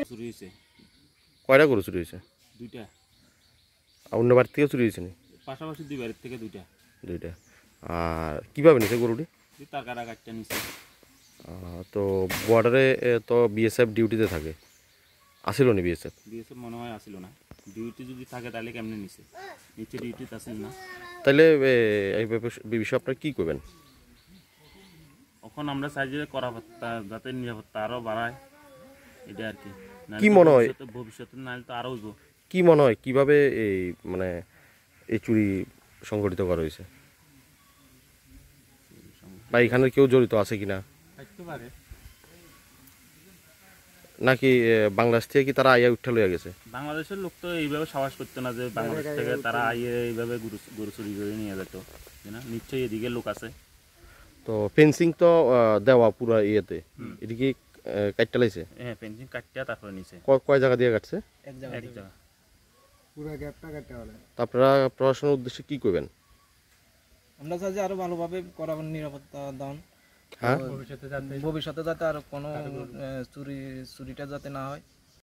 চুরি হয়েছে। কয়টা গরু চুরি হয়েছে? দুইটা। অন্য বাড়ি থেকে চুরি হয়েছে নি? পাশাপাশি দুই বাড়ির থেকে দুইটা। দুইটা। আর কীভাবে নিছে গরুটি? তার কাটা কাটটা নিছে। তো বর্ডারে তো বিএসএফ ডিউটিতে থাকে, আসিল নি বিএসএফ? বিএসএফ মনে হয় আসিল না। ডিউটি যদি থাকে তাহলে কেমনে নিছে? নিচে ডিউটিতে আসিল না। তাহলে এই বিষয়ে আপনারা কী করবেন? এখন আমরা চাই যে করাপত্তা যাতে নিরাপত্তা আরও বাড়ায়, এটা আর কি। কি মনে হয় ভবিষ্যতে নাহলে তো আরও হইব। কি মনে হয় কীভাবে এই মানে এই চুরি সংগঠিত করা হয়েছে, বা এখানে কেউ জড়িত আছে কিনা, নাকি বাংলাদেশ থেকে কি তারা আইয়া উঠে লইয়া গেছে? বাংলাদেশের লোক তো এইভাবে সাহস করতো না যে বাংলাদেশ থেকে তারা আইয়ে এইভাবে গরু চুরি করে নিয়ে যেত না। নিশ্চয়ই এদিকে লোক আছে। তো ফেন্সিং তো দেওয়া পুরো ইয়েতে, এটি কি কাটতে লাইছে? হ্যাঁ, ফেন্সিং কাটিয়া তারপরে নিচে। কয় জায়গা দিয়ে কাটছে? এক জায়গা। পুরো গ্যাপটা কাটতে হবে। আপনারা প্রশাসনের উদ্দেশ্যে কি করবেন? আমরা চাই যে আরো ভালোভাবে করাবেন নিরাপত্তা দান। হ্যাঁ, ভবিষ্যতে যাতে আর কোনো চুরিটা যাতে না হয়।